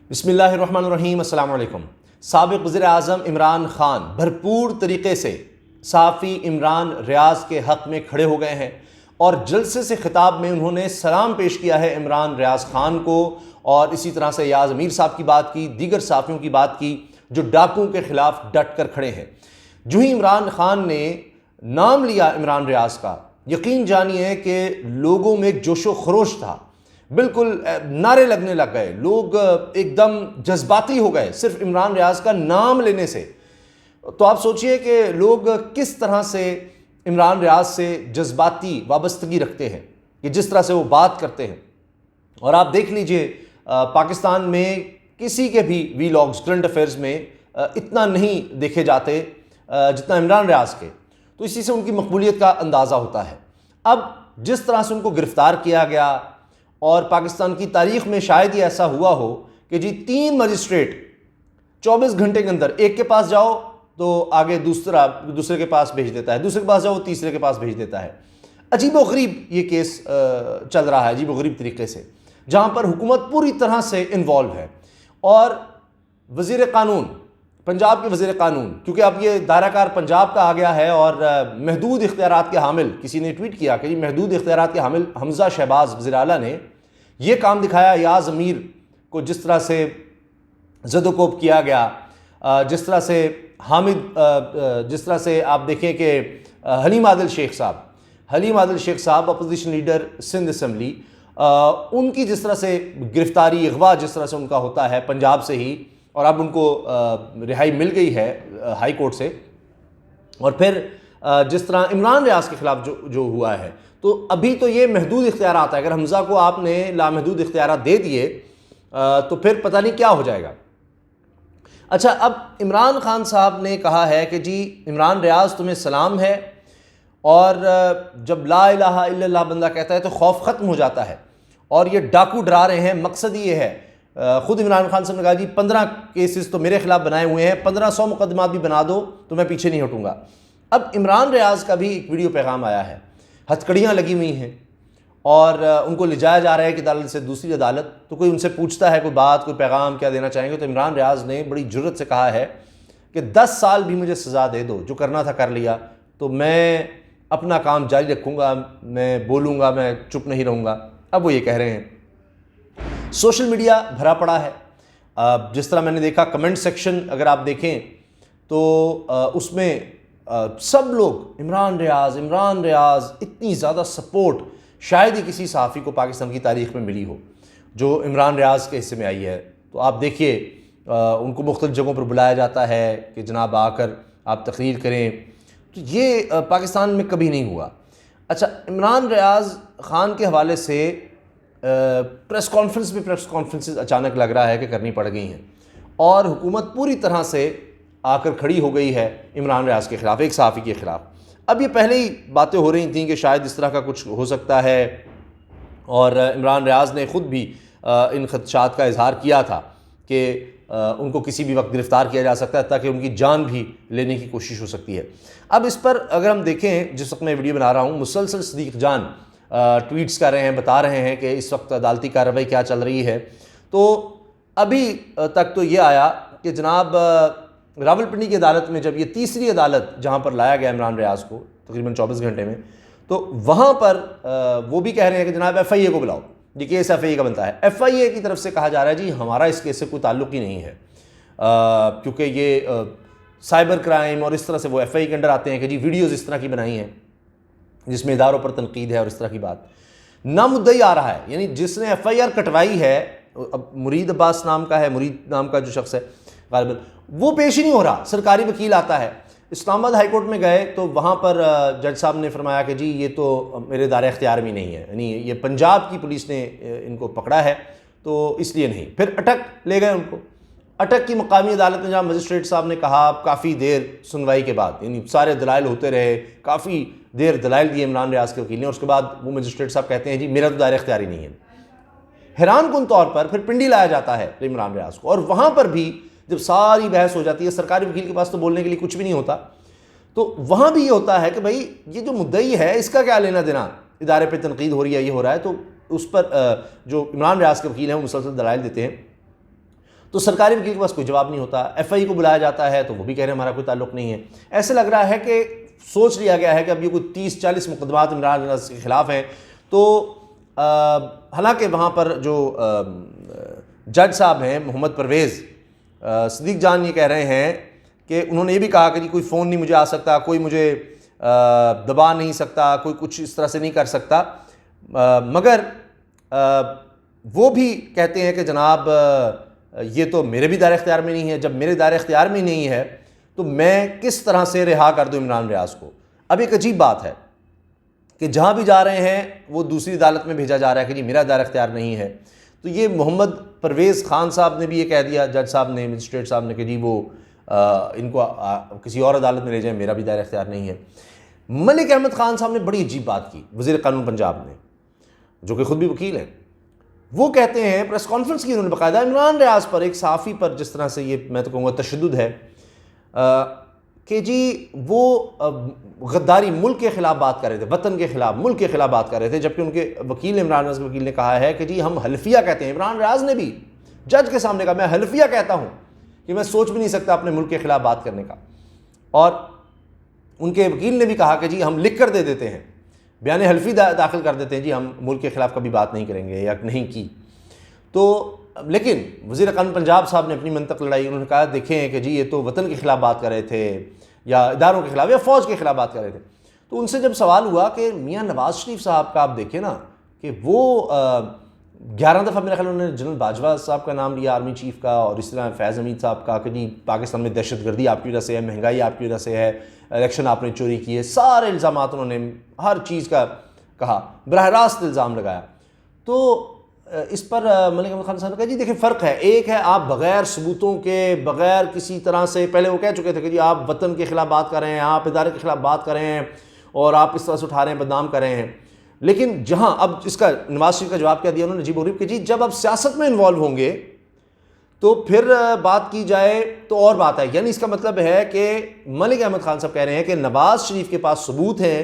बिस्मिल्लाहिर्रहमानिर्रहीम अस्सलाम वालेकुम। साबिक़ वज़ीर आज़म इमरान ख़ान भरपूर तरीक़े से सहाफ़ी इमरान रियाज़ के हक़ में खड़े हो गए हैं और जलसे से ख़िताब में उन्होंने सलाम पेश किया है इमरान रियाज़ ख़ान को, और इसी तरह से याज़ अमीर साहब की बात की, दीगर सहाफ़ियों की बात की जो डाकुओं के ख़िलाफ़ डट कर खड़े हैं। जो ही इमरान ख़ान ने नाम लिया इमरान रियाज़ का, यकीन जानिए कि लोगों में एक जोशो खरोश था, बिल्कुल नारे लगने लग गए, लोग एकदम जज्बाती हो गए सिर्फ इमरान रियाज़ का नाम लेने से। तो आप सोचिए कि लोग किस तरह से इमरान रियाज़ से जज्बाती वाबस्तगी रखते हैं कि जिस तरह से वो बात करते हैं। और आप देख लीजिए पाकिस्तान में किसी के भी वीलॉग्स करंट अफेयर्स में इतना नहीं देखे जाते जितना इमरान रियाज़ के, तो इसी से उनकी मकबूलियत का अंदाज़ा होता है। अब जिस तरह से उनको गिरफ़्तार किया गया, और पाकिस्तान की तारीख़ में शायद ही ऐसा हुआ हो कि जी 3 मजिस्ट्रेट 24 घंटे के अंदर, एक के पास जाओ तो आगे दूसरे के पास भेज देता है, दूसरे के पास जाओ तीसरे के पास भेज देता है। अजीबोगरीब ये केस चल रहा है, अजीबोगरीब तरीके से, जहाँ पर हुकूमत पूरी तरह से इन्वॉल्व है। और वज़ीर क़ानून, पंजाब के वज़ीर क़ानून, क्योंकि अब ये दायराकार पंजाब का आ गया है और महदूद इख्तियारात के हामिल, किसी ने ट्वीट किया कि महदूद इख्तियारात के हामिल हमज़ा शहबाज वज़ीर आला ने ये काम दिखाया याज़ अमीर को, जिस तरह से ज़दोकोब किया गया, जिस तरह से जिस तरह से आप देखें कि हलीम आदिल शेख साहब अपोजिशन लीडर सिंध असम्बली, उनकी जिस तरह से गिरफ्तारी, अगवा जिस तरह से उनका होता है पंजाब से ही, और अब उनको रिहाई मिल गई है हाई कोर्ट से। और फिर जिस तरह इमरान रियाज़ के ख़िलाफ़ जो हुआ है, तो अभी तो ये महदूद इख्तियारात है। अगर हमज़ा को आपने लामहदूद इख्तियारात दे दिए तो फिर पता नहीं क्या हो जाएगा। अच्छा, अब इमरान ख़ान साहब ने कहा है कि जी इमरान रियाज़ तुम्हें सलाम है, और जब ला इलाहा इल्लल्लाह बंदा कहता है तो खौफ ख़त्म हो जाता है, और ये डाकू डरा रहे हैं, मकसद ये है। ख़ुद इमरान खान साहब ने कहा जी 15 केसेस तो मेरे ख़िलाफ़ बनाए हुए हैं, 1500 मुकदमात भी बना दो तो मैं पीछे नहीं हटूँगा। अब इमरान रियाज़ का भी एक वीडियो पैगाम आया है, हथकड़ियाँ लगी हुई हैं और उनको ले जाया जा रहा है कि अदालत से दूसरी अदालत। तो कोई उनसे पूछता है कोई बात, कोई पैगाम क्या देना चाहेंगे, तो इमरान रियाज़ ने बड़ी जुर्रत से कहा है कि 10 साल भी मुझे सज़ा दे दो, जो करना था कर लिया, तो मैं अपना काम जारी रखूँगा, मैं बोलूँगा, मैं चुप नहीं रहूँगा। अब वो ये कह रहे हैं। सोशल मीडिया भरा पड़ा है, जिस तरह मैंने देखा कमेंट सेक्शन अगर आप देखें तो उसमें सब लोग इमरान रियाज़, इतनी ज़्यादा सपोर्ट शायद ही किसी सहाफ़ी को पाकिस्तान की तारीख़ में मिली हो जो इमरान रियाज़ के हिस्से में आई है। तो आप देखिए उनको मुख्तलिफ़ जगहों पर बुलाया जाता है कि जनाब आकर आप तकरीर करें, तो ये पाकिस्तान में कभी नहीं हुआ। अच्छा, इमरान रियाज़ ख़ान के हवाले से प्रेस कॉन्फ्रेंसेस अचानक लग रहा है कि करनी पड़ गई हैं, और हुकूमत पूरी तरह से आकर खड़ी हो गई है इमरान रियाज़ के ख़िलाफ़, एक सहाफ़ी के ख़िलाफ़। अब ये पहले ही बातें हो रही थी कि शायद इस तरह का कुछ हो सकता है, और इमरान रियाज़ ने ख़ुद भी इन ख़दशात का इजहार किया था कि उनको किसी भी वक्त गिरफ़्तार किया जा सकता है, ताकि उनकी जान भी लेने की कोशिश हो सकती है। अब इस पर अगर हम देखें, जिस वक्त मैं वीडियो बना रहा हूँ, मुसलसल सदीक़ जान ट्वीट्स कर रहे हैं, बता रहे हैं कि इस वक्त अदालती कार्रवाई क्या चल रही है। तो अभी तक तो ये आया कि जनाब रावलपिंडी की अदालत में जब ये तीसरी अदालत जहाँ पर लाया गया इमरान रियाज़ को तकरीबन 24 घंटे में, तो वहाँ पर वो भी कह रहे हैं कि जनाब FIA को बुलाओ, ये केस FIA का बनता है। FIA की तरफ से कहा जा रहा है जी हमारा इस केस से कोई ताल्लुक़ ही नहीं है, क्योंकि ये साइबर क्राइम और इस तरह से वो FIA के अंडर आते हैं कि जी वीडियोज़ इस तरह की बनाई हैं जिसमें इदारों पर तनकीद है और इस तरह की बात। ना मुद्दई आ रहा है, यानी जिसने FIR कटवाई है, अब मुरीद अब्बास नाम का है, मुरीद नाम का जो शख्स है गालिबन, वो पेश ही नहीं हो रहा। सरकारी वकील आता है, इस्लामाबाद हाई कोर्ट में गए तो वहाँ पर जज साहब ने फरमाया कि जी ये तो मेरे दायरे इख्तियार में नहीं है, यानी ये पंजाब की पुलिस ने इनको पकड़ा है तो इसलिए नहीं। फिर अटक ले गए उनको, अटक की मकामी अदालत में जहाँ मजिस्ट्रेट साहब ने कहा, काफ़ी देर सुनवाई के बाद, यानी सारे दलाइल होते रहे, काफ़ी देर दलाइल दिए इमरान रियाज़ के वकील ने, उसके बाद वो मजिस्ट्रेट साहब कहते हैं जी मेरा तो दायरा इख्तियार ही नहीं है। हैरान कुन तौर पर फिर पिंडी लाया जाता है इमरान रियाज़ को, और वहाँ पर भी जब सारी बहस हो जाती है, सरकारी वकील के पास तो बोलने के लिए कुछ भी नहीं होता, तो वहाँ भी ये होता है कि भाई ये जो मुद्दई है इसका क्या लेना देना, इदारे पर तनकीद हो रही है, ये हो रहा है, तो उस पर जो इमरान रियाज़ के वकील हैं वो मुसलसल दलाइल देते हैं। तो सरकारी वकील के पास कोई जवाब नहीं होता। एफआई को बुलाया जाता है तो वो भी कह रहे हैं हमारा कोई ताल्लुक नहीं है। ऐसे लग रहा है कि सोच लिया गया है कि अब ये कोई 30-40 मुकदमात इमरान रियाज के ख़िलाफ़ हैं। तो हालांकि वहाँ पर जो जज साहब हैं मोहम्मद परवेज़, सदीक जान ये कह रहे हैं कि उन्होंने ये भी कहा कि जी कोई फ़ोन नहीं मुझे आ सकता, कोई मुझे दबा नहीं सकता, कोई कुछ इस तरह से नहीं कर सकता। मगर वो भी कहते हैं कि जनाब ये तो मेरे भी दायरे इख्तियार में नहीं है। जब मेरे दायरे इख्तियार में नहीं है तो मैं किस तरह से रिहा कर दूँ इमरान रियाज को। अब एक अजीब बात है कि जहाँ भी जा रहे हैं वो दूसरी अदालत में भेजा जा रहा है कि जी मेरा दायरा इख्तियार नहीं है। तो ये मोहम्मद परवेज़ ख़ान साहब ने भी ये कह दिया, जज साहब ने, मजिस्ट्रेट साहब ने, कि जी वो इनको किसी और अदालत में ले जाएं, मेरा भी दायरा इख्तियार नहीं है। मलिक अहमद ख़ान साहब ने बड़ी अजीब बात की, वज़ीर क़ानून पंजाब ने, जो कि ख़ुद भी वकील हैं। वो कहते हैं, प्रेस कॉन्फ्रेंस की उन्होंने बाकायदा इमरान रियाज पर, एक सहाफ़ी पर जिस तरह से ये मैं तो कहूँगा तशद्दुद है कि जी वो गद्दारी, मुल्क के ख़िलाफ़ बात कर रहे थे, वतन के ख़िलाफ़, मुल्क के ख़िलाफ़ बात कर रहे थे। जबकि उनके वकील इमरान रियाज के वकील ने कहा है कि जी हम हल्फिया कहते हैं। इमरान रियाज ने भी जज के सामने कहा मैं हल्फिया कहता हूँ कि मैं सोच भी नहीं सकता अपने मुल्क के ख़िलाफ़ बात करने का। और उनके वकील ने भी कहा कि जी हम लिख कर दे देते हैं, बयान हल्फी दाखिल कर देते हैं, जी हम मुल्क के ख़िलाफ़ कभी बात नहीं करेंगे या नहीं की। तो लेकिन वज़ीर क़ानून पंजाब साहब ने अपनी मंतक लड़ाई। उन्होंने कहा देखें कि जी ये तो वतन के ख़िलाफ़ बात कर रहे थे या इदारों के ख़िलाफ़ या फ़ौज के ख़िलाफ़ बात कर रहे थे। तो उनसे जब सवाल हुआ कि मियाँ नवाज़ शरीफ साहब का आप देखें ना कि वो 11 दफ़ा मेरा ख्याल उन्होंने जनरल बाजवा साहब का नाम लिया, आर्मी चीफ़ का, और इस तरह फैज़ हमीद साहब का कि जी पाकिस्तान में दहशतगर्दी आपकी वजह से है, महंगाई आपकी वजह से है, इलेक्शन आपने चोरी की है, सारे इल्ज़ामात उन्होंने हर चीज़ का कहा, बराह रास्त इल्ज़ाम लगाया। तो इस पर मलिक अहमद ख़ान साहब ने कहा जी देखिए फ़र्क है, एक है आप बग़ैर सबूतों के, बग़ैर किसी तरह से, पहले वो कह चुके थे कि जी आप वतन के ख़िलाफ़ बात कर रहे हैं, आप इदारे के ख़िलाफ़ बात कर रहे हैं और आप इस तरह से उठा रहे हैं, बदनाम कर रहे हैं। लेकिन जहाँ अब इसका नवाज शरीफ का जवाब क्या दिया उन्होंने, अजीब गरीब, कि जी जब आप सियासत में इन्वॉल्व होंगे तो फिर बात की जाए तो और बात है। यानी इसका मतलब है कि मलिक अहमद ख़ान साहब कह रहे हैं कि नवाज शरीफ के पास सबूत हैं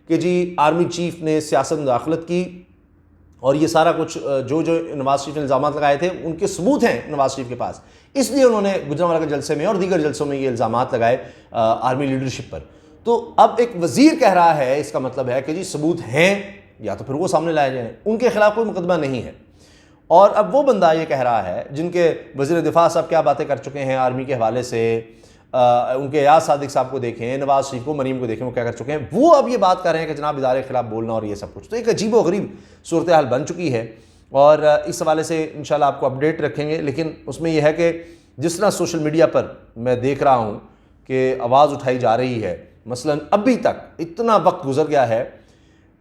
कि जी आर्मी चीफ़ ने सियासत में दाखिलत की, और ये सारा कुछ जो नवाज शरीफ ने इल्ज़ाम लगाए थे उनके सबूत हैं नवाज शरीफ के पास। इसलिए उन्होंने गुजरांवाला के जलसे में और दीगर जलसों में ये इल्ज़ाम लगाए आर्मी लीडरशिप पर। तो अब एक वज़ीर कह रहा है, इसका मतलब है कि जी सबूत हैं, या तो फिर वो सामने लाए जाएँ, उनके ख़िलाफ़ कोई मुकदमा नहीं है। और अब वो बंदा ये कह रहा है जिनके वज़ीर दिफा साहब क्या बातें कर चुके हैं आर्मी के हवाले से, उनके याद सादिक साहब को देखें, नवाज शरीफ को, मरीम को देखें, वो क्या कर चुके हैं, वो अब ये बात कर रहे हैं कि जनाब इदारे के खिलाफ बोलना और ये सब कुछ। तो एक अजीब व गरीब सूरत हाल बन चुकी है और इस हवाले से इंशाल्लाह आपको अपडेट रखेंगे। लेकिन उसमें यह है कि जिस तरह सोशल मीडिया पर मैं देख रहा हूँ कि आवाज़ उठाई जा रही है, मसलन अभी तक इतना वक्त गुजर गया है,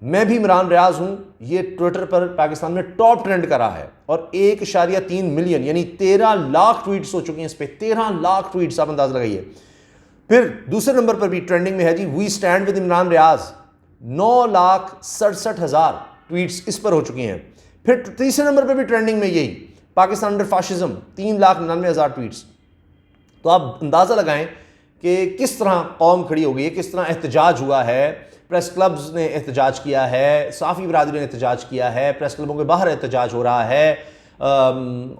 मैं भी इमरान रियाज हूँ, ये ट्विटर पर पाकिस्तान में टॉप ट्रेंड कर रहा है और 1.3 मिलियन यानी 13 लाख ट्वीट्स हो चुकी हैं इस पर, 13 लाख ट्वीट्स, आप अंदाज़ा लगाइए। फिर दूसरे नंबर पर भी ट्रेंडिंग में है जी we stand with Imran Riaz, 9,67,000 tweets इस पर हो चुकी हैं। फिर तीसरे नंबर पर भी ट्रेंडिंग में यही पाकिस्तान अंडर फाशिज्म, 3,99,000 ट्वीट्स। तो आप अंदाज़ा लगाएं कि किस तरह कौम खड़ी हो गई है, किस तरह एहतजाज हुआ है। प्रेस क्लब्स ने एहतजाज किया है, साफ़ी बरादरी ने एहतजाज किया है, प्रेस क्लबों के बाहर एहतजाज हो रहा है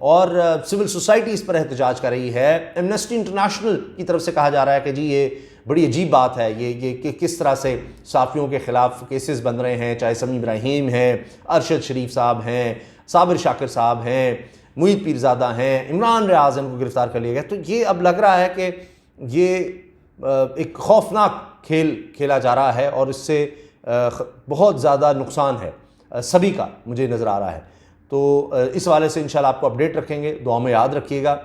और सिविल सोसाइटी इस पर एहतजाज कर रही है। एमनेस्टी इंटरनेशनल की तरफ से कहा जा रहा है कि जी ये बड़ी अजीब बात है, ये कि किस तरह से साफ़ियों के ख़िलाफ़ केसेस बन रहे हैं, चाहे समी इब्राहिम हैं, अरशद शरीफ साहब हैं, साबिर शाकिर साहब हैं, मुईद पीरज़ादा हैं, इमरान रियाज इनको गिरफ़्तार कर लिया गया। तो ये अब लग रहा है कि ये एक खौफनाक खेल खेला जा रहा है और इससे बहुत ज़्यादा नुकसान है सभी का, मुझे नज़र आ रहा है। तो इस वाले से इंशाल्लाह आपको अपडेट रखेंगे, दुआ में याद रखिएगा।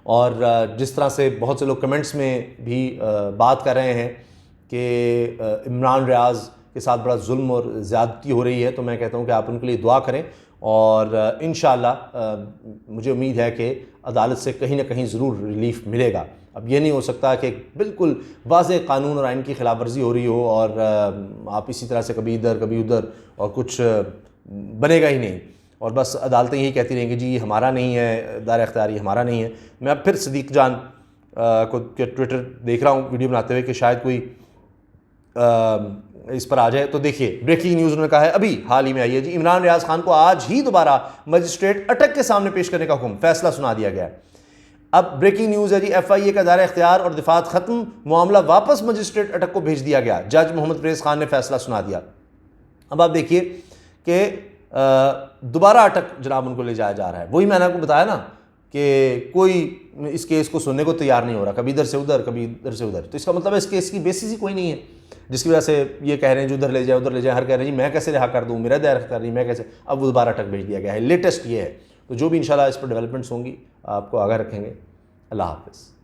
और जिस तरह से बहुत से लोग कमेंट्स में भी बात कर रहे हैं कि इमरान रियाज के साथ बड़ा जुल्म और ज़्यादती हो रही है, तो मैं कहता हूँ कि आप उनके लिए दुआ करें और इंशाल्लाह मुझे उम्मीद है कि अदालत से कहीं ना कहीं ज़रूर रिलीफ मिलेगा। अब ये नहीं हो सकता कि बिल्कुल वाज़े कानून और आइन की खिलाफ वर्जी हो रही हो और आप इसी तरह से कभी इधर कभी उधर और कुछ बनेगा ही नहीं और बस अदालतें यही कहती रहेंगी जी हमारा नहीं है, दायरा इख्तियारी हमारा नहीं है। मैं अब फिर सदीक जान को ट्विटर देख रहा हूँ वीडियो बनाते हुए कि शायद कोई इस पर आ जाए तो देखिए, ब्रेकिंग न्यूज़ उन्होंने कहा है अभी हाल ही में आई है जी, इमरान रियाज खान को आज ही दोबारा मजिस्ट्रेट अटक के सामने पेश करने का हुक्म, फैसला सुना दिया गया है। अब ब्रेकिंग न्यूज़ है जी, FIA का दायरा इख्तियार और दिफात खत्म, मामला वापस मजिस्ट्रेट अटक को भेज दिया गया। जज मोहम्मद फरेज खान ने फैसला सुना दिया। अब आप देखिए कि दोबारा अटक जनाब उनको ले जाया जा रहा है। वही मैंने आपको बताया ना कि कोई इस केस को सुनने को तैयार नहीं हो रहा, कभी इधर से उधर कभी इधर से उधर। तो इसका मतलब है इस केस की बेसिस ही कोई नहीं है, जिसकी वजह से ये कह रहे हैं जो उधर ले जाए उधर ले जाए। हर कह रहे हैं जी मैं कैसे रिहा कर दूँ, मेरा दायरा इख्तियार नहीं, मैं कैसे। अब वो दोबारा अटक भेज दिया गया है। लेटेस्ट ये है। तो जो भी इंशाल्लाह इस पर डेवलपमेंट्स होंगी आपको आगाह रखेंगे। अल्लाह हाफ़िज़।